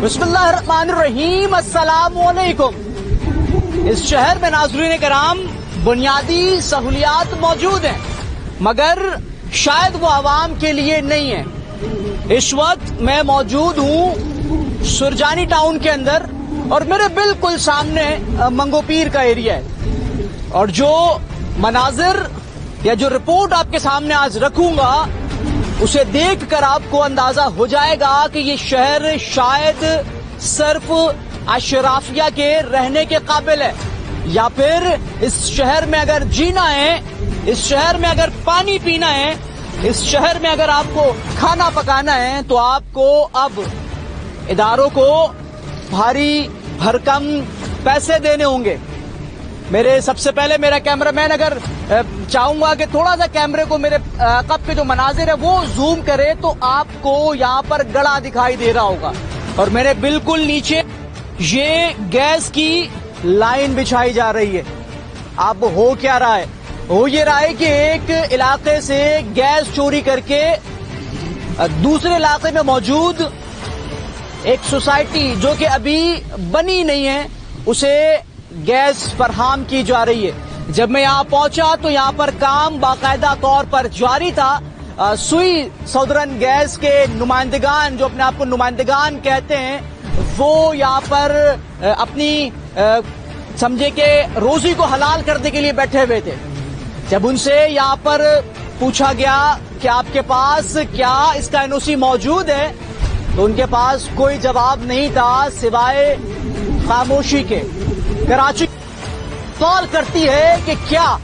बिस्मिल्लाहिर्रहमानिर्रहीम, अस्सलामुअलैकुम। इस शहर में नाज़रीन कराम बुनियादी सहूलियात मौजूद हैं, मगर शायद वो आवाम के लिए नहीं है। इस वक्त मैं मौजूद हूँ सुरजानी टाउन के अंदर और मेरे बिल्कुल सामने मंगोपीर का एरिया है। और जो मनाजिर या जो रिपोर्ट आपके सामने आज रखूंगा उसे देखकर आपको अंदाजा हो जाएगा कि ये शहर शायद सिर्फ अशराफिया के रहने के काबिल है, या फिर इस शहर में अगर जीना है, इस शहर में अगर पानी पीना है, इस शहर में अगर आपको खाना पकाना है तो आपको अब इदारों को भारी भरकम पैसे देने होंगे। मेरे सबसे पहले मेरा कैमरामैन अगर चाहूंगा कि थोड़ा सा कैमरे को मेरे कप के जो मनाजिर है वो जूम करे तो आपको यहाँ पर गड़ा दिखाई दे रहा होगा। और मेरे बिल्कुल नीचे ये गैस की लाइन बिछाई जा रही है। अब हो क्या रहा है? हो ये रहा है कि एक इलाके से गैस चोरी करके दूसरे इलाके में मौजूद एक सोसाइटी जो कि अभी बनी नहीं है उसे गैस फरहाम की जा रही है। जब मैं यहाँ पहुंचा तो यहाँ पर काम बाकायदा तौर पर जारी था। सुई सौदरन गैस के नुमाइंदगान, जो अपने आप को नुमाइंदगान कहते हैं, वो यहाँ पर अपनी समझे के रोजी को हलाल करने के लिए बैठे हुए थे। जब उनसे यहाँ पर पूछा गया कि आपके पास क्या इसका एनओसी मौजूद है, तो उनके पास कोई जवाब नहीं था सिवाय खामोशी के। कराची सवाल करती है कि क्या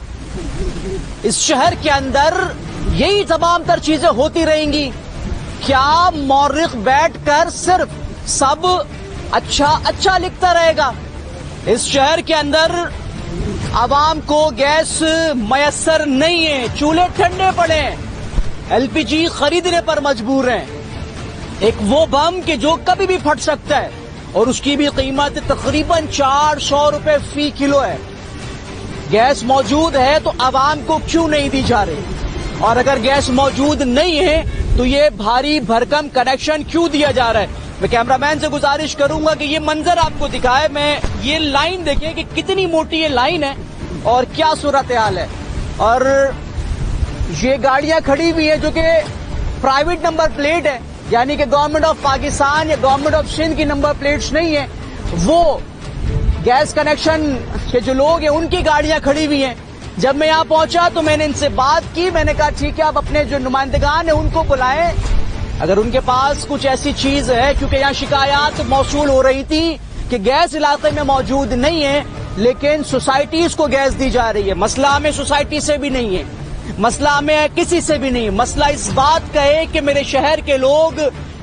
इस शहर के अंदर यही तमाम तर चीजें होती रहेंगी? क्या मौर्रिख बैठकर सिर्फ सब अच्छा अच्छा लिखता रहेगा? इस शहर के अंदर आवाम को गैस मयसर नहीं है, चूल्हे ठंडे पड़े हैं, एलपीजी खरीदने पर मजबूर हैं। एक वो बम कि जो कभी भी फट सकता है और उसकी भी कीमत तकरीबन 400 रुपए फी किलो है। गैस मौजूद है तो आवाम को क्यों नहीं दी जा रही? और अगर गैस मौजूद नहीं है तो ये भारी भरकम कनेक्शन क्यों दिया जा रहा है? मैं कैमरामैन से गुजारिश करूंगा कि ये मंजर आपको दिखाए। मैं ये लाइन देखें कि कितनी मोटी ये लाइन है और क्या सूरत हाल है। और ये गाड़ियां खड़ी हुई है जो कि प्राइवेट नंबर प्लेट है, यानी कि गवर्नमेंट ऑफ पाकिस्तान या गवर्नमेंट ऑफ सिंध की नंबर प्लेट्स नहीं है। वो गैस कनेक्शन के जो लोग हैं उनकी गाड़ियां खड़ी हुई हैं। जब मैं यहाँ पहुंचा तो मैंने इनसे बात की। मैंने कहा ठीक है, आप अपने जो नुमाइंदगान है उनको बुलाएं, अगर उनके पास कुछ ऐसी चीज है, क्योंकि यहाँ शिकायत मौसूल हो रही थी कि गैस इलाके में मौजूद नहीं है लेकिन सोसाइटीज को गैस दी जा रही है। मसला हमें सोसाइटी से भी नहीं है, मसला हमें किसी से भी नहीं। मसला इस बात का है कि मेरे शहर के लोग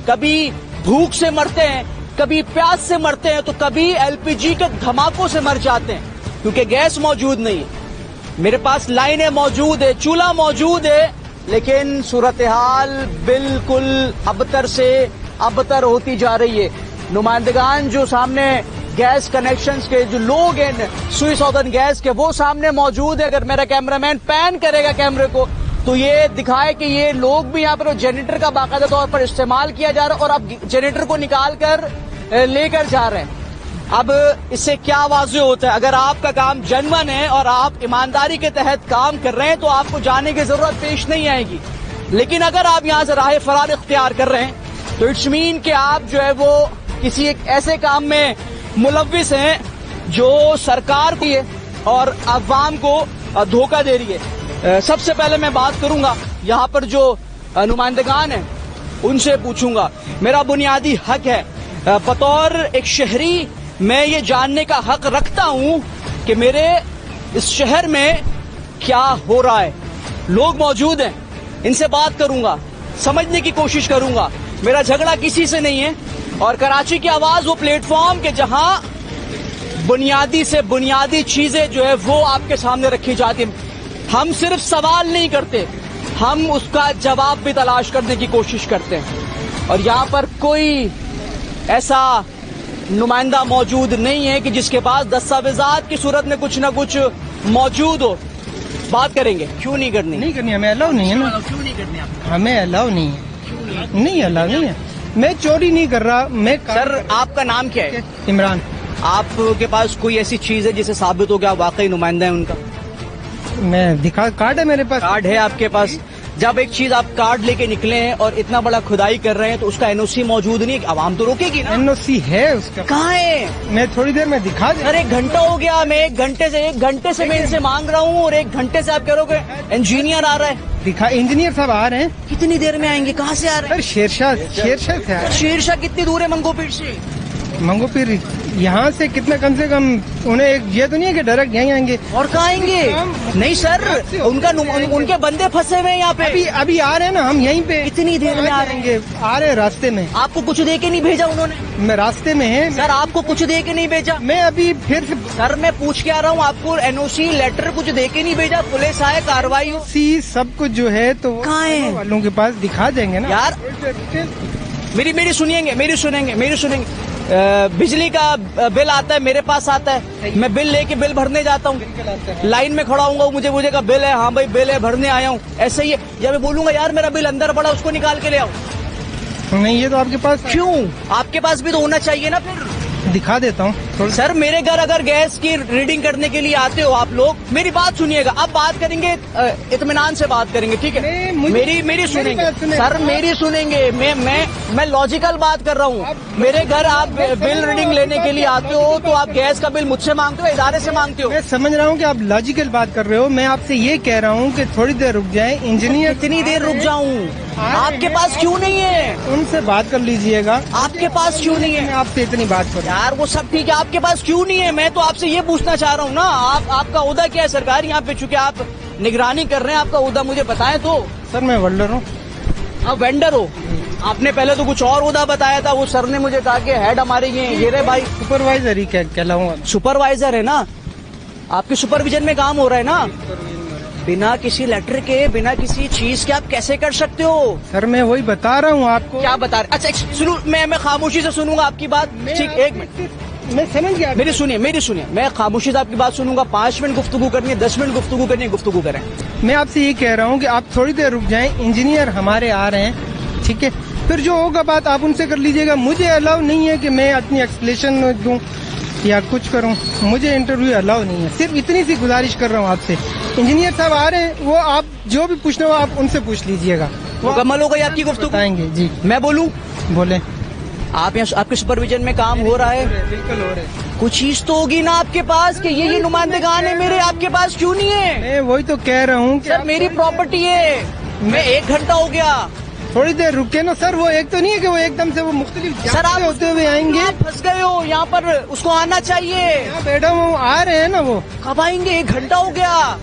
कभी भूख से मरते हैं, कभी प्यास से मरते हैं, तो कभी एलपीजी के धमाकों से मर जाते हैं क्योंकि गैस मौजूद नहीं है। मेरे पास लाइनें मौजूद है, चूल्हा मौजूद है, लेकिन सूरत हाल बिल्कुल अबतर से अबतर होती जा रही है। नुमाइंदगान जो सामने गैस कनेक्शंस के जो लोग हैं सुई सौदर्न गैस के, वो सामने मौजूद है। अगर मेरा कैमरामैन पैन करेगा कैमरे को तो ये दिखाए कि ये लोग भी यहाँ पर जनरेटर का बाकायदा तौर पर इस्तेमाल किया जा रहा है और अब जनरेटर को निकाल कर लेकर जा रहे हैं। अब इससे क्या वाज़ेह होता है? अगर आपका काम जनवन है और आप ईमानदारी के तहत काम कर रहे हैं तो आपको जाने की जरूरत पेश नहीं आएगी। लेकिन अगर आप यहाँ से राह फरार इख्तियार कर रहे हैं तो इट्स मीन कि आप जो है वो किसी एक ऐसे काम में मुलव्विस हैं जो सरकार की है और अवाम को धोखा दे रही है। सबसे पहले मैं बात करूंगा यहाँ पर जो नुमाइंदगान है उनसे पूछूंगा। मेरा बुनियादी हक है, बतौर एक शहरी मैं ये जानने का हक रखता हूं कि मेरे इस शहर में क्या हो रहा है। लोग मौजूद हैं, इनसे बात करूंगा, समझने की कोशिश करूंगा। मेरा झगड़ा किसी से नहीं है और कराची की आवाज वो प्लेटफॉर्म के जहां बुनियादी से बुनियादी चीजें जो है वो आपके सामने रखी जाती है। हम सिर्फ सवाल नहीं करते, हम उसका जवाब भी तलाश करने की कोशिश करते हैं। और यहाँ पर कोई ऐसा नुमाइंदा मौजूद नहीं है कि जिसके पास दस्तावेजात की सूरत में कुछ ना कुछ मौजूद हो। बात करेंगे, क्यों नहीं करनी? नहीं करनी, हमें अलाउ नहीं है ना। क्यों नहीं करनी? हमें अलाउ नहीं है, नहीं अलाउ नहीं है। मैं चोरी नहीं कर रहा, मैं सर आपका नाम क्या है? इमरान। आपके पास कोई ऐसी चीज है जिसे साबित हो कि आप वाकई नुमाइंदा है उनका? मैं दिखा, कार्ड है मेरे पास। कार्ड है आपके पास? जब एक चीज आप कार्ड लेके निकले हैं और इतना बड़ा खुदाई कर रहे हैं तो उसका एनओसी मौजूद नहीं है, आवाम तो रोकेगी ना? एनओसी है उसका। कहाँ है? मैं थोड़ी देर में दिखा दे। सर 1 घंटा हो गया, मैं 1 घंटे से मैं इनसे मांग रहा हूँ और 1 घंटे से आप कह रहे हो कि इंजीनियर आ रहा है। दिखा, इंजीनियर साहब आ रहे हैं। कितनी देर में आएंगे? कहाँ से आ रहे हैं? सर शेरशाह से आ रहे हैं। शेरशाह कितनी दूर है मंगोपीर से? मंगोपीर यहाँ से कितना, कम से कम उन्हें एक ये तो नहीं है कि डायरेक्ट यहीं आएंगे। और कहाँ आएंगे? नहीं सर, उनके बंदे फंसे हुए हैं यहाँ पे। अभी आ रहे हैं ना, हम यहीं पे। इतनी देर में आ रहे हैं? आ रहे हैं रास्ते में। आपको कुछ दे के नहीं भेजा उन्होंने? मैं रास्ते में है सर, आपको कुछ दे के नहीं भेजा? मैं अभी फिर से सर मैं पूछ के आ रहा हूँ, आपको एनओसी लेटर कुछ दे के नहीं भेजा? पुलिस आए, कार्रवाई हो? सब कुछ जो है तो कहाँ है? वालों के पास दिखा देंगे ना यार। मेरी सुनिएंगे। बिजली का बिल आता है, मेरे पास आता है, मैं बिल लेके बिल भरने जाता हूँ, लाइन में खड़ा हूँ, मुझे का बिल है, हाँ भाई बिल है, भरने आया हूँ। ऐसे ही है, जब मैं बोलूंगा यार मेरा बिल अंदर पड़ा, उसको निकाल के ले आओ। नहीं, ये तो आपके पास। क्यों? आपके पास भी तो होना चाहिए ना। फिर दिखा देता हूँ। सर मेरे घर अगर गैस की रीडिंग करने के लिए आते हो आप लोग, मेरी बात सुनिएगा, अब बात करेंगे, इत्मीनान से बात करेंगे, ठीक है? मेरी सुनेंगे सर, मेरी सुनेंगे। मैं लॉजिकल बात कर रहा हूँ। मेरे घर आप बिल रीडिंग लेने के लिए आते हो तो आप गैस का बिल मुझसे मांगते हो, इदारे से मांगते हो? मैं समझ रहा हूँ कि आप लॉजिकल बात कर रहे हो, मैं आपसे ये कह रहा हूँ कि थोड़ी देर रुक जाए। इंजीनियर कितनी देर रुक जाऊँ? आपके पास क्यों नहीं है? उनसे बात कर लीजिएगा। आपके पास क्यों नहीं है? मैं आपसे इतनी बात कर। यार वो सब ठीक है, आपके पास क्यों नहीं है? मैं तो आपसे ये पूछना चाह रहा हूँ ना, आपका ओहदा क्या है सरकार यहाँ पे? चूंकि आप निगरानी कर रहे हैं, आपका ओहदा मुझे बताएं तो। सर मैं वेल्डर हूँ। आप वेंडर हो? आपने पहले तो कुछ और ओहदा बताया था, वो सर ने मुझे कहा कि हेड हमारे ये रहे भाई। सुपरवाइजर ही कहलाऊंगा। सुपरवाइजर है ना? आपके सुपरविजन में काम हो रहा है ना? बिना किसी लेटर के, बिना किसी चीज के आप कैसे कर सकते हो? सर मैं वही बता रहा हूँ आपको। क्या बता रहे? अच्छा सुनो, मैं खामोशी से सुनूंगा आपकी बात। ठीक, 1 मिनट, मैं समझ गया। मेरी सुनिए, मैं खामोशी से आपकी बात सुनूंगा। 5 मिनट गुफ्तगू करनी है, 10 मिनट गुफ्तगू करनी है, गुफ्तगू करें। मैं आपसे ये कह रहा हूँ कि आप थोड़ी देर रुक जाएं, इंजीनियर हमारे आ रहे हैं, ठीक है? फिर जो होगा बात आप उनसे कर लीजिएगा। मुझे अलाउ नहीं है कि मैं अपनी एक्सप्लेनेशन दूं या कुछ करूं, मुझे इंटरव्यू अलाउ नहीं है। सिर्फ इतनी सी गुजारिश कर रहा हूं आपसे। इंजीनियर साहब आ रहे हैं, वो आप जो भी पूछना हो आप उनसे पूछ लीजिएगा। मुकम्मल हो गई आपकी गुफ्तगू? बताएंगे जी। मैं बोलूं? बोले। आप यहाँ आपके सुपरविजन में काम हो रहा है? बिल्कुल हो रहा है। कुछ चीज तो होगी ना आपके पास कि ये नुमाइंदगान है मेरे, आपके पास क्यों नहीं है? मैं वही तो कह रहा हूँ। सर मेरी प्रॉपर्टी है, मैं 1 घंटा हो गया। थोड़ी देर रुके ना सर, वो एक तो नहीं है कि वो एकदम से वो मुख्तलिफ सर आप होते हुए आएंगे। आप फंस गए हो यहाँ पर, उसको आना चाहिए। यहाँ बैठा हूँ, आ रहे हैं ना वो। कब आएंगे? 1 घंटा हो गया।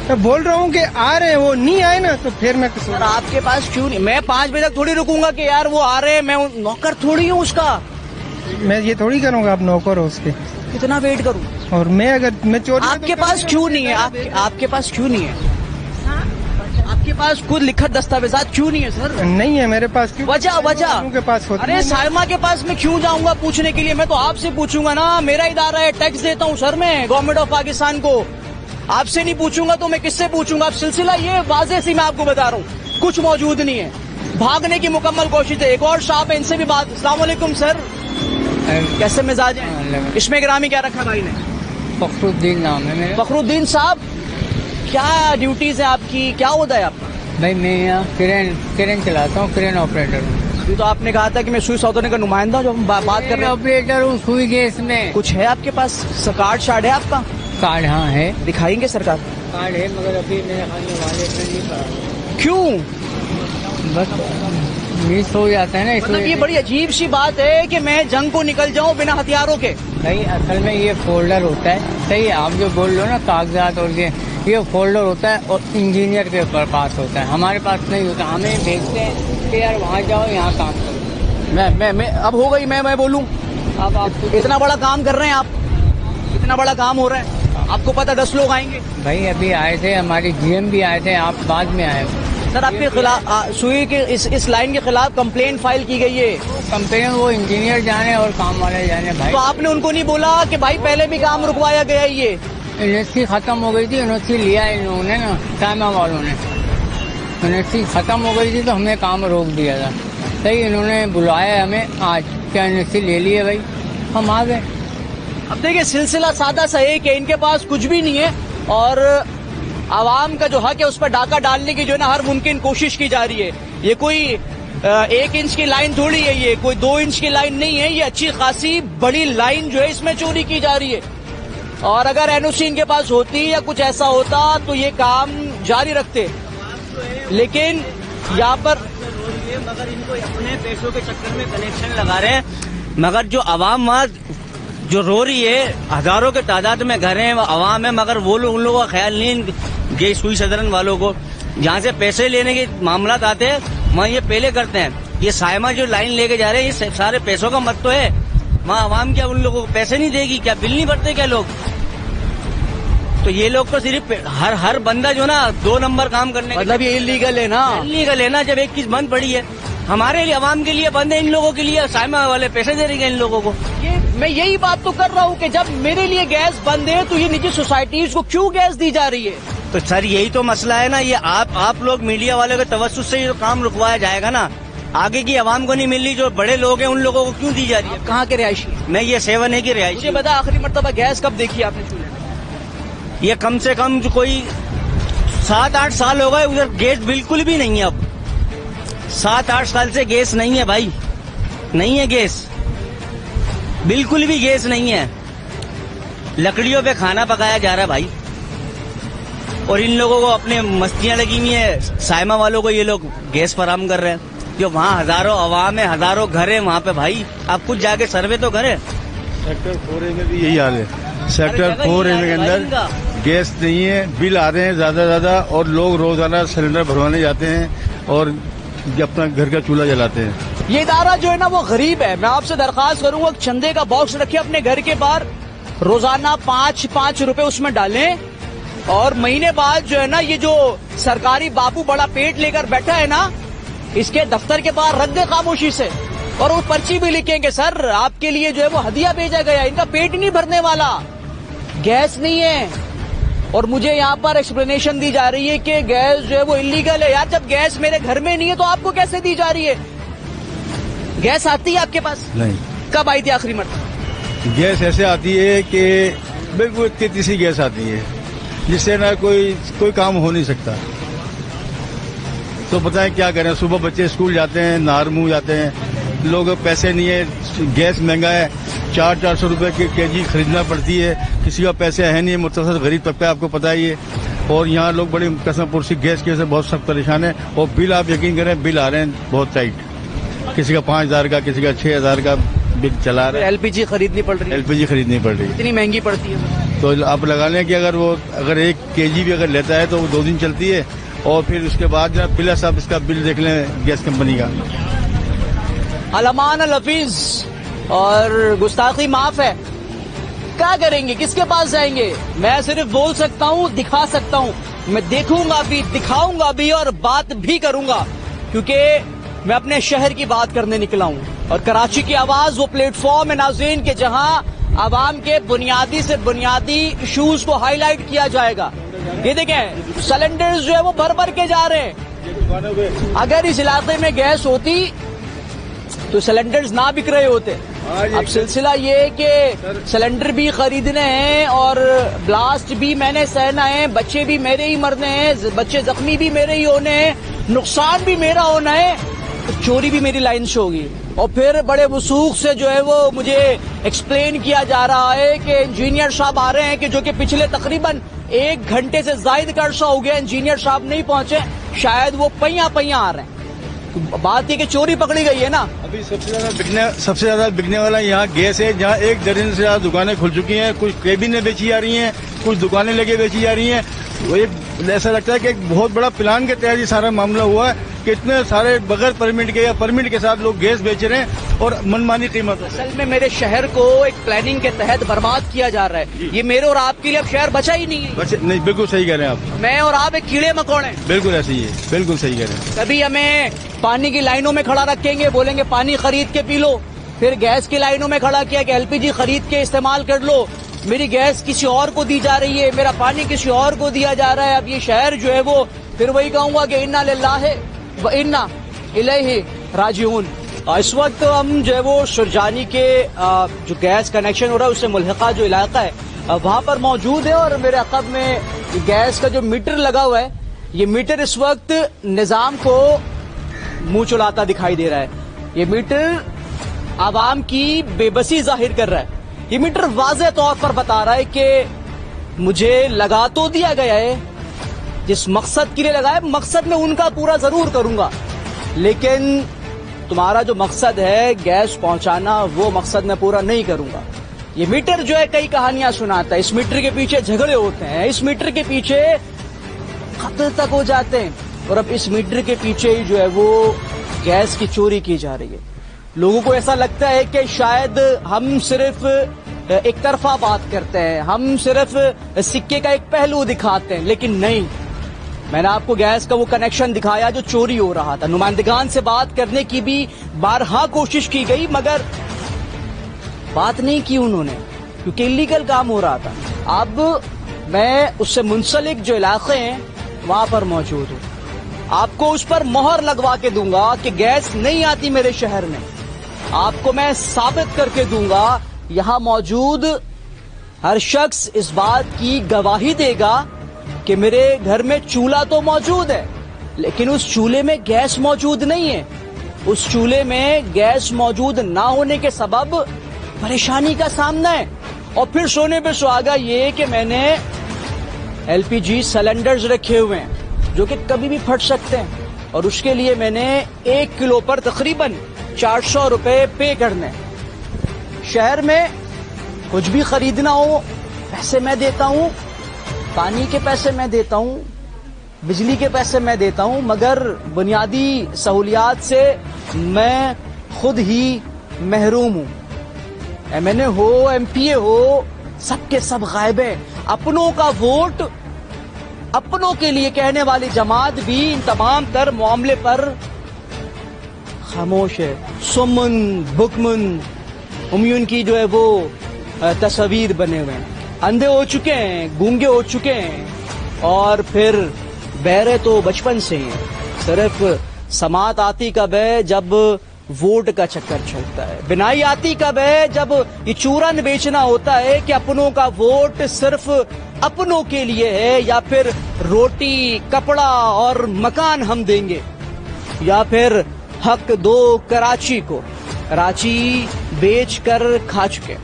तो बोल रहा हूँ कि आ रहे हैं, वो नहीं आए ना तो फिर मैं कुछ। सर आपके पास क्यों नहीं? मैं 5 बजे तक थोड़ी रुकूंगा कि यार वो आ रहे हैं, मैं नौकर थोड़ी हूँ उसका। मैं ये थोड़ी करूँगा आप नौकर हो उसके। कितना वेट करूँ? और मैं चोरी। आपके पास क्यों नहीं है? आपके पास क्यों नहीं है? आपके पास खुद लिखत दस्तावेजात क्यों नहीं है सर? नहीं है मेरे पास। क्यों? वजह के पास होती। अरे साइमा के पास मैं क्यों जाऊंगा पूछने के लिए? मैं तो आपसे पूछूंगा ना, मेरा इदारा है, टैक्स देता हूँ सर मैं गवर्नमेंट ऑफ पाकिस्तान को। आपसे नहीं पूछूंगा तो मैं किससे पूछूंगा? अब सिलसिला ये वाज़ेह सी मैं आपको बता रहा हूँ, कुछ मौजूद नहीं है, भागने की मुकम्मल कोशिश है। एक और साहब है, इनसे भी बात। अस्सलाम वालेकुम सर, कैसे मिजाज है? इसमें गिरामी क्या रखा भाई ने? फखरुद्दीन नाम है मेरा। फखरुद्दीन साहब, क्या ड्यूटीज है आपकी, क्या होता है आपका? भाई मैं यहाँ क्रेन चलाता हूँ, क्रेन ऑपरेटर हूँ। अभी तो आपने कहा था कि मैं सुई सौदाने का नुमाइंदा जो हम बात कर रहे हैं। ऑपरेटर हूँ सुई गैस में। कुछ है आपके पास? कार्ड शार्ड है आपका? कार्ड हाँ है। दिखाएंगे सरकार? कार्ड है मगर अभी मेरे खाने वाले नहीं पड़ा। क्यों? बस मिस हो जाता है ना, मतलब इसलिए। ये बड़ी अजीब सी बात है कि मैं जंग को निकल जाऊं बिना हथियारों के। भाई असल में ये फोल्डर होता है, सही है आप जो बोल रहे हो ना, कागजात और ये फोल्डर होता है और इंजीनियर के पास होता है, हमारे पास नहीं होता। हमें भेजते हैं कि यार वहाँ जाओ, यहाँ काम करो। मैं अब हो गई, मैं बोलूं? अब आप इतना बड़ा काम कर रहे हैं आप, इतना बड़ा काम हो रहा है, आपको पता 10 लोग आएंगे। भाई अभी आए थे, हमारे GM भी आए थे, आप बाद में आए। सर आपके खिलाफ सुई के इस लाइन के खिलाफ कंप्लेंट फाइल की गई है। कंप्लेन वो इंजीनियर जाने और काम वाले जाने। भाई तो आपने उनको नहीं बोला कि भाई पहले भी काम रुकवाया गया है? ये यूनिवर्सिटी खत्म हो गई थी, यूनिवर्सिटी लिया इन लोगों ने ना, साइमा वालों ने। यूनिवर्सिटी खत्म हो गई थी तो हमने काम रोक दिया था। सही इन्होंने बुलाया हमें आज, क्या एनओसी ले लिए भाई, हम आ गए। अब देखिए सिलसिला सादा सा है कि इनके पास कुछ भी नहीं है और आवाम का जो हक है उस पर डाका डालने की जो है ना हर मुमकिन कोशिश की जा रही है। ये कोई 1 इंच की लाइन थोड़ी है, ये कोई 2 इंच की लाइन नहीं है, ये अच्छी खासी बड़ी लाइन जो है इसमें चोरी की जा रही है। और अगर एनओसी इनके पास होती या कुछ ऐसा होता तो ये काम जारी रखते, लेकिन यहाँ पर मगर इनको अपने पैसों के चक्कर में कनेक्शन लगा रहे हैं। मगर जो आवाम वहाँ जो रो रही है, हजारों के तादाद में घर हैं, आवाम है, मगर वो लोग, उन लोगों का ख्याल नहीं गई सुई सदरन वालों को। जहाँ से पैसे लेने के मामला आते हैं वहाँ ये पहले करते हैं। ये साइमा जो लाइन लेके जा रहे हैं ये सारे पैसों का मत तो है। वहाँ आवाम क्या उन लोगों को पैसे नहीं देगी क्या, बिल नहीं भरते क्या लोग? तो ये लोग तो सिर्फ हर बंदा जो ना 2 नंबर काम करने मतलब ये इलीगल है ना, इलीगल है ना। जब एक चीज बंद पड़ी है हमारे लिए, आवाम के लिए बंद है, इन लोगों के लिए साइमा वाले पैसे दे रही है इन लोगों को। ये मैं यही बात तो कर रहा हूँ कि जब मेरे लिए गैस बंद है तो ये निजी सोसाइटीज को क्यों गैस दी जा रही है? तो सर यही तो मसला है ना, ये आप लोग मीडिया वालों के तवज्जुह से ये काम रुकवाया जाएगा ना। आगे की आवाम को नहीं मिल रही, जो बड़े लोग हैं उन लोगों को क्यों दी जा रही है? कहाँ के रिहायशी? मैं ये 7 है की रिहायशी। मुझे बता आखिरी मर्तबा गैस कब देखी आपने चूल्हे में? ये कम से कम जो कोई 7-8 साल हो गए, उधर गैस बिल्कुल भी नहीं है। अब 7-8 साल से गैस नहीं है भाई, नहीं है गैस, बिल्कुल भी गैस नहीं है। लकड़ियों पे खाना पकाया जा रहा है भाई। और इन लोगों को अपने मस्तियां लगी हुई है, साइमा वालों को ये लोग गैस फराहम कर रहे हैं। जो वहाँ हजारों आवाम है, हजारों घर है वहाँ पे भाई, आप कुछ जाके सर्वे तो करें। सेक्टर 4A में भी यही हाल है। सेक्टर 4A के अंदर गैस नहीं है, बिल आ रहे हैं ज्यादा और लोग रोजाना सिलेंडर भरवाने जाते हैं और अपना घर का चूल्हा जलाते हैं। ये इदारा जो है ना वो गरीब है। मैं आपसे दरखास्त करूंगा चंदे का बॉक्स रखे अपने घर के बाहर, रोजाना 5-5 रुपए उसमें डालें और महीने बाद जो है ना ये जो सरकारी बाबू बड़ा पेट लेकर बैठा है ना, इसके दफ्तर के बाहर रख दे खामोशी से और वो पर्ची भी लिखेंगे सर आपके लिए जो है वो हदिया भेजा गया, इनका पेट नहीं भरने वाला, गैस नहीं है। और मुझे यहाँ पर एक्सप्लेनेशन दी जा रही है कि गैस जो है वो इलीगल है। यार जब गैस मेरे घर में नहीं है तो आपको कैसे दी जा रही है? गैस आती है आपके पास? नहीं। कब आई थी आखिरी मरतबा? गैस ऐसे आती है कि बिल्कुल इतनी तीसरी गैस आती है जिससे ना कोई काम हो नहीं सकता। तो बताएं क्या करें, सुबह बच्चे स्कूल जाते हैं, नार मुंह जाते हैं, लोग पैसे नहीं है, गैस महंगा है, 400-400 रुपए की केजी खरीदना पड़ती है, किसी का पैसे है नहीं, मुतवस्सित गरीब तबका आपको पता ही है। और यहाँ लोग बड़ी कसम पुरसी गैस की वजह से बहुत सख्त परेशान है। और बिल आप यकीन करें, बिल आ रहे हैं बहुत टाइट, किसी का 5000 का, किसी का 6000 का बिल चला रहा है। एलपीजी खरीदनी पड़ रही है? एलपीजी खरीदनी पड़ रही है। इतनी महंगी पड़ती है तो आप लगा लें कि अगर 1 केजी भी अगर लेता है तो वो 2 दिन चलती है। और फिर उसके बाद जब बिल साहब इसका बिल देख लें गैस कंपनी का। अलमान अल हफीज और गुस्ताखी माफ है, क्या करेंगे, किसके पास जाएंगे? मैं सिर्फ बोल सकता हूँ, दिखा सकता हूँ, मैं देखूंगा भी, दिखाऊंगा भी और बात भी करूंगा, क्योंकि मैं अपने शहर की बात करने निकला हूँ। और कराची की आवाज वो प्लेटफॉर्म है नाज़रीन के जहां आवाम के बुनियादी से बुनियादी इशूज को हाईलाइट किया जाएगा। ये देखें सिलेंडर्स जो है वो भर भर के जा रहे हैं। अगर इस इलाके में गैस होती तो सिलेंडर्स ना बिक रहे होते। अब सिलसिला ये है कि सिलेंडर भी खरीदने हैं और ब्लास्ट भी मैंने सहना है, बच्चे भी मेरे ही मरने हैं, बच्चे जख्मी भी मेरे ही होने हैं, नुकसान भी मेरा होना है, तो चोरी भी मेरी लाइन से होगी। और फिर बड़े वसूख से जो है वो मुझे एक्सप्लेन किया जा रहा है कि इंजीनियर साहब आ रहे हैं कि जो कि पिछले तकरीबन 1 घंटे से ज्यादा का अर्सा हो गया इंजीनियर साहब नहीं पहुंचे, शायद वो पहिया आ रहे हैं। तो बात ये कि चोरी पकड़ी गई है ना। अभी सबसे ज्यादा बिकने वाला यहाँ गैस है, जहाँ 1 दर्जन से ज्यादा दुकानें खुल चुकी हैं, कुछ केबिनें बेची जा रही हैं, कुछ दुकानें लेके बेची जा रही हैं। वो एक ऐसा लगता है कि एक बहुत बड़ा प्लान के तहत ये सारा मामला हुआ है कि इतने सारे बगैर परमिट के या परमिट के साथ लोग गैस बेच रहे हैं और मनमानी कीमत। असल में मेरे शहर को एक प्लानिंग के तहत बर्बाद किया जा रहा है। ये मेरे और आपके लिए अब शहर बचा ही नहीं है। नहीं, बिल्कुल सही कह रहे हैं आप। मैं और आप एक कीड़े मकोड़े। बिल्कुल ऐसे ही है, बिल्कुल सही कह रहे हैं। कभी हमें पानी की लाइनों में खड़ा रखेंगे, बोलेंगे पानी खरीद के पी लो, फिर गैस की लाइनों में खड़ा किया कि एलपीजी खरीद के इस्तेमाल कर लो, मेरी गैस किसी और को दी जा रही है, मेरा पानी किसी और को दिया जा रहा है। अब ये शहर जो है वो फिर वही कहूंगा कि इन्ना लिल्लाह व इन्ना इलैहि राजिऊन। इस वक्त हम जो है वो शुरजानी के जो गैस कनेक्शन हो रहा है उससे मुल्हिका जो इलाका है वहां पर मौजूद है और मेरे अक़ब में गैस का जो मीटर लगा हुआ है ये मीटर इस वक्त निजाम को मुंह चुलाता दिखाई दे रहा है। ये मीटर आवाम की बेबसी जाहिर कर रहा है। ये मीटर वाज़ेह तौर पर बता रहा है कि मुझे लगा तो दिया गया है, जिस मकसद के लिए लगाया मकसद में उनका पूरा जरूर करूंगा, लेकिन तुम्हारा जो मकसद है गैस पहुंचाना वो मकसद मैं पूरा नहीं करूंगा। ये मीटर जो है कई कहानियां सुनाता है। इस मीटर के पीछे झगड़े होते हैं, इस मीटर के पीछे कत्ल तक हो जाते हैं और अब इस मीटर के पीछे ही जो है वो गैस की चोरी की जा रही है। लोगों को ऐसा लगता है कि शायद हम सिर्फ एक तरफा बात करते हैं, हम सिर्फ सिक्के का एक पहलू दिखाते हैं, लेकिन नहीं। मैंने आपको गैस का वो कनेक्शन दिखाया जो चोरी हो रहा था। नुमाइंदगान से बात करने की भी बारहा कोशिश की गई मगर बात नहीं की उन्होंने, क्योंकि इलीगल काम हो रहा था। अब मैं उससे मुंसलिक जो इलाके हैं वहां पर मौजूद हूं, आपको उस पर मोहर लगवा के दूंगा कि गैस नहीं आती मेरे शहर में। आपको मैं साबित करके दूंगा, यहां मौजूद हर शख्स इस बात की गवाही देगा कि मेरे घर में चूल्हा तो मौजूद है लेकिन उस चूल्हे में गैस मौजूद नहीं है। उस चूल्हे में गैस मौजूद ना होने के सबब परेशानी का सामना है। और फिर सोने पे सुहागा ये कि मैंने एलपीजी सिलेंडर्स रखे हुए हैं जो कि कभी भी फट सकते हैं और उसके लिए मैंने 1 किलो पर तकरीबन 400 रुपए पे करने। शहर में कुछ भी खरीदना हो पैसे मैं देता हूं, पानी के पैसे मैं देता हूं, बिजली के पैसे मैं देता हूं, मगर बुनियादी सहूलियात से मैं खुद ही महरूम हूं। एमएनए हो, एमपीए हो, सबके सब गायब है। अपनों का वोट अपनों के लिए कहने वाली जमात भी इन तमाम तर मामले पर खामोश है। सुमन बुकमन उम्यून की जो है वो तस्वीर बने हुए हैं, अंधे हो चुके हैं, गूंगे हो चुके हैं और फिर बहरे तो बचपन से ही हैं। सिर्फ समात आती कब है जब वोट का चक्कर चलता है, बिनाई आती कब है जब ये चूरन बेचना होता है कि अपनों का वोट सिर्फ अपनों के लिए है, या फिर रोटी कपड़ा और मकान हम देंगे, या फिर हक दो कराची को, कराची बेच कर खा चुके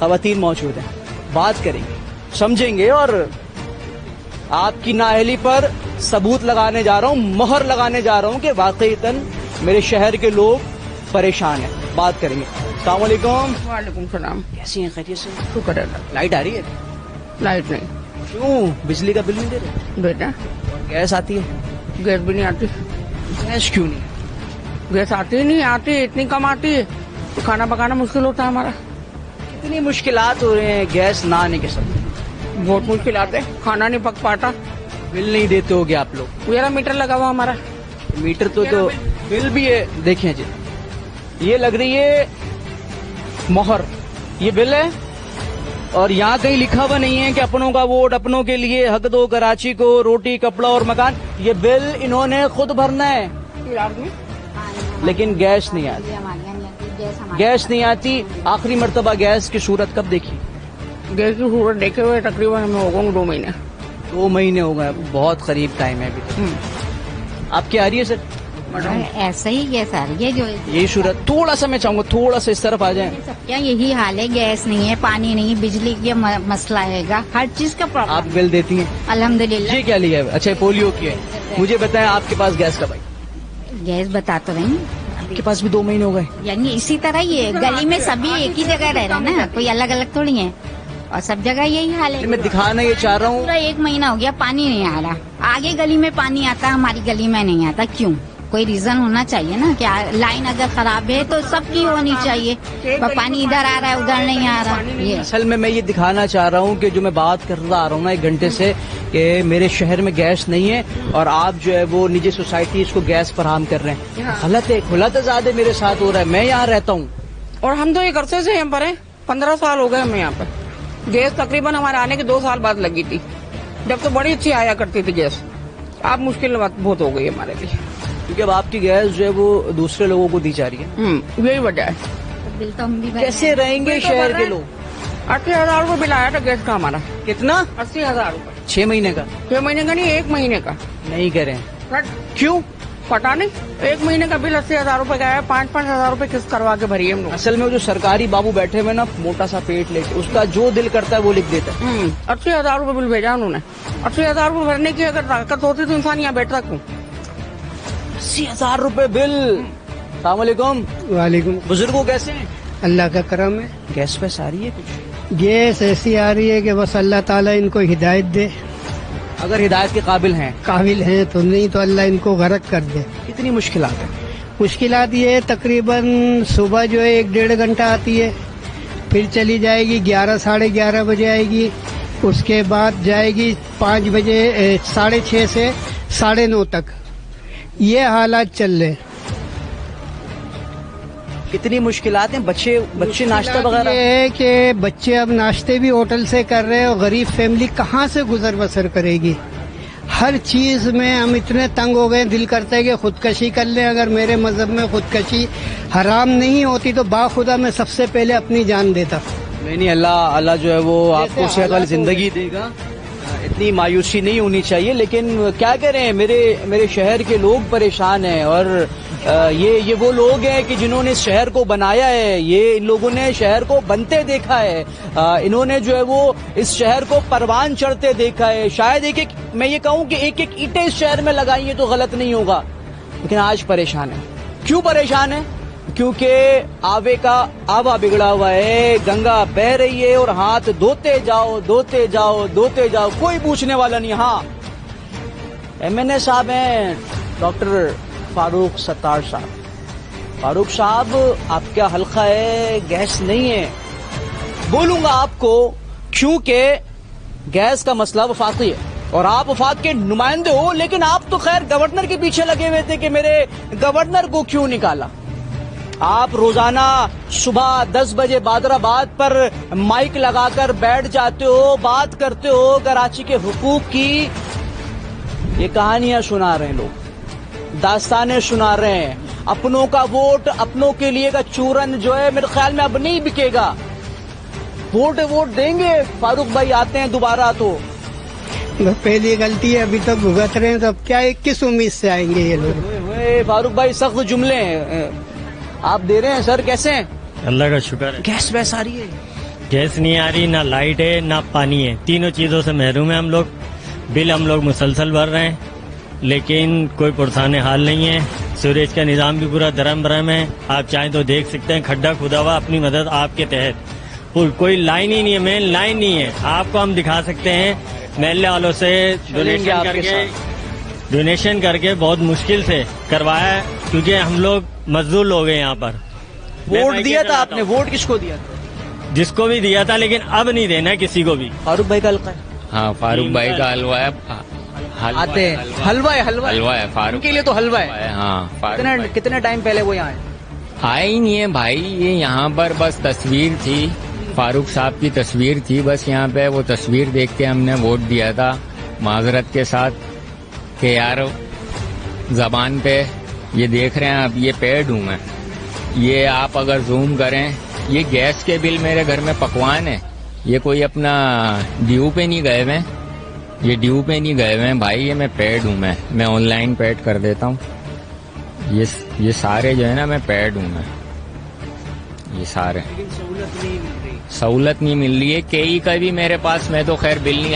खवातीन मौजूद हैं। बात करेंगे, समझेंगे और आपकी नाअहली पर सबूत लगाने जा रहा हूं, मोहर लगाने जा रहा हूं कि वाकईतन मेरे शहर के लोग परेशान हैं। बात करेंगे। अस्सलाम वालेकुम। वालेकुम सलाम। कैसी हैं, खैरियत से? शुक्र है। लाइट आ रही है? लाइट नहीं। क्यों, बिजली का बिल नहीं दे रहे? बेटा गैस आती है? गैस भी नहीं आती। गैस क्यों नहीं? गैस आती ही नहीं, आती इतनी कम आती है तो खाना पकाना मुश्किल होता है हमारा। कितनी मुश्किलात हो रहे हैं गैस ना आने के सब? बहुत मुश्किल आते, खाना नहीं पक पाता। बिल नहीं देते होगे आप लोग? मेरा मीटर लगा हुआ हमारा। मीटर तो बिल भी है। देखिए जी, ये लग रही है मोहर, ये बिल है और यहाँ कहीं लिखा हुआ नहीं है कि अपनों का वोट अपनों के लिए, हक दो कराची को, रोटी कपड़ा और मकान। ये बिल इन्होंने खुद भरना है, लेकिन गैस नहीं आती। गैस नहीं आती। आखिरी मर्तबा गैस की सूरत कब देखी? गैस की सूरत देखे हुए तकरीबन हमें हो गए 2 महीने। 2 महीने हो गए, बहुत करीब टाइम है अभी। आपकी आ रही है सर? ऐसा ही गैस आ रही है जो यही सूरत। थोड़ा सा मैं चाहूंगा थोड़ा सा इस तरफ आ जाए। सबका यही हाल है, गैस नहीं है, पानी नहीं, बिजली का मसला है, हर चीज का प्रॉब्लम। आप बिल देती हैं? अल्हम्दुलिल्लाह। ये क्या लिया है? अच्छा, पोलियो की है। मुझे बताएं आपके पास गैस कब आई? गैस बता तो रही, आपके पास भी 2 महीने हो गए। यानी इसी तरह ही है, गली में सभी एक ही जगह रह रहे हैं ना, कोई अलग अलग थोड़ी है और सब जगह यही हाल है। मैं दिखाना ये चाह रहा हूँ, पूरा 1 महीना हो गया पानी नहीं आ रहा। आगे गली में पानी आता, हमारी गली में नहीं आता, क्यों? कोई रीजन होना चाहिए ना। क्या लाइन अगर खराब है तो सबकी होनी चाहिए, पर पानी इधर आ रहा है उधर नहीं आ रहा। ये असल में मैं ये दिखाना चाह रहा हूँ कि जो मैं बात कर रहा हूँ ना 1 घंटे से कि मेरे शहर में गैस नहीं है और आप जो है वो निजी सोसाइटी इसको गैस फराहम कर रहे हैं। गलत है, खुला तजाद मेरे साथ हो रहा है। मैं यहाँ रहता हूँ और हम तो एक अरसे से यहाँ पर है, 15 साल हो गए हमें यहाँ पर। गैस तकरीबन हमारे आने के 2 साल बाद लगी थी, जब तो बड़ी अच्छी आया करती थी गैस। अब मुश्किल बात बहुत हो गई हमारे लिए। क्योंकि अब आपकी गैस जो है वो दूसरे लोगों को दी जा रही है। यही वजह है। तो बिल तो हम भी भर कैसे रहे हैं। रहेंगे बिल तो शहर भर के रहे लोग? 80,000 रुपये बिल आया था गैस का हमारा। कितना? 80,000 रुपये। 6 महीने का? 6 महीने का नहीं, 1 महीने का। नहीं करें। बट क्यों? पता नहीं, 1 महीने का बिल 80,000 रुपये का है। 5-5 हजार रुपये किस्त करवा के भरी हम लोग। असल में वो जो सरकारी बाबू बैठे हुए ना मोटा सा पेट लेके, उसका जो दिल करता है वो लिख देता है। 80,000 रुपये बिल भेजा उन्होंने। 80,000 रुपये भरने की अगर ताकत होती तो इंसान यहाँ बैठता क्यों? 80,000 रुपए बिल। सलामकुम। वालेकुम। बुजुर्गों कैसे हैं? अल्लाह का करम है। गैस वैस आ रही है कुछ? गैस ऐसी आ रही है कि बस अल्लाह ताला इनको हिदायत दे। अगर हिदायत के काबिल हैं। काबिल हैं तो, नहीं तो अल्लाह इनको गर्क कर दे। कितनी मुश्किलात है? मुश्किलात ये है, तकरीबन सुबह जो है 1-1.5 घंटा आती है, फिर चली जाएगी 11 साढ़े 11 बजे आएगी, उसके बाद जाएगी 5 बजे 6:30 से 9:30 तक। ये हालात चल रहे। कितनी मुश्किलात हैं? बच्चे नाश्ता ये वगैरह? है कि बच्चे अब नाश्ते भी होटल से कर रहे हैं और गरीब फैमिली कहाँ से गुजर बसर करेगी। हर चीज में हम इतने तंग हो गए, दिल करता है कि खुदकशी कर लें। अगर मेरे मजहब में खुदकशी हराम नहीं होती तो बाखुदा मैं सबसे पहले अपनी जान देता। नहीं, अल्लाह जो है वो आपको सेहत वाली जिंदगी देगा। इतनी मायूसी नहीं होनी चाहिए, लेकिन क्या करें, मेरे शहर के लोग परेशान हैं। और ये वो लोग हैं कि जिन्होंने इस शहर को बनाया है, ये इन लोगों ने शहर को बनते देखा है। इन्होंने जो है वो इस शहर को परवान चढ़ते देखा है। शायद मैं ये कहूँ कि एक ईंटें इस शहर में लगाई है तो गलत नहीं होगा, लेकिन आज परेशान है। क्यों परेशान है? क्योंकि आवे का आवा बिगड़ा हुआ है, गंगा बह रही है और हाथ धोते जाओ, कोई पूछने वाला नहीं। हाँ, MNA साहब हैं डॉक्टर फारूक सत्तार साहब। फारूक साहब, आपका हल्का है, गैस नहीं है। बोलूंगा आपको क्योंकि गैस का मसला वफाकी है और आप वफाक के नुमाइंदे हो, लेकिन आप तो खैर गवर्नर के पीछे लगे हुए थे कि मेरे गवर्नर को क्यों निकाला। आप रोजाना सुबह 10 बजे बादराबाद पर माइक लगाकर बैठ जाते हो, बात करते हो कराची के हुकूक की। ये कहानियां सुना रहे हैं लोग, दास्तानें सुना रहे हैं। अपनों का वोट, अपनों के लिए का चूरन जो है मेरे ख्याल में अब नहीं बिकेगा। वोट देंगे, फारूक भाई आते हैं दोबारा तो पहली गलती है, अभी तक भुगत रहे हैं, तो अब क्या किस उम्मीद से आएंगे ये लोग। फारूक भाई सख्त जुमले हैं आप दे रहे हैं। सर कैसे हैं? अल्लाह का शुक्र है। गैस वैस आ रही है? गैस नहीं आ रही, ना लाइट है, ना पानी है। तीनों चीजों से महरूम है हम लोग। बिल हम लोग मुसलसल भर रहे हैं, लेकिन कोई पुरसान हाल नहीं है। सीवरेज का निज़ाम भी पूरा दरम बरम है। आप चाहें तो देख सकते हैं, खड्डा खुदा हुआ अपनी मदद आपके तहत। कोई लाइन ही नहीं है, मेन लाइन नहीं है। आपको हम दिखा सकते हैं महल्ले वालों से डोनेशन करके बहुत मुश्किल से करवाया है, क्योंकि हम लोग मजदूर लोग हैं यहाँ पर। वोट दिया था आपने? वोट किसको दिया था? जिसको भी दिया था, लेकिन अब नहीं देना किसी को भी। फारूक भाई का हल्का है? हाँ, फारूक भाई का हलवा है। आते हैं, हलवा है फारूक के लिए तो हलवा है। हाँ, कितने टाइम पहले वो यहाँ आए ही नहीं है भाई। ये यहाँ पर बस तस्वीर थी, फारूक साहब की तस्वीर थी बस यहाँ पे। वो तस्वीर देख के हमने वोट दिया था, माजरत के साथ कि यार जबान पे ये देख रहे हैं। अब ये पेड हूँ मैं। ये आप अगर जूम करें, ये गैस के बिल मेरे घर में पकवान है। ये कोई अपना ड्यू पे नहीं गए हुए, ये ड्यू पे नहीं गए हुए हैं भाई। ये मैं पेड हूँ, मैं ऑनलाइन पेड कर देता हूँ। ये सारे जो है ना, मैं पेड हूँ मैं। ये सारे सहूलत नहीं मिल रही है। KE का भी मेरे पास, मैं तो खैर बिल नहीं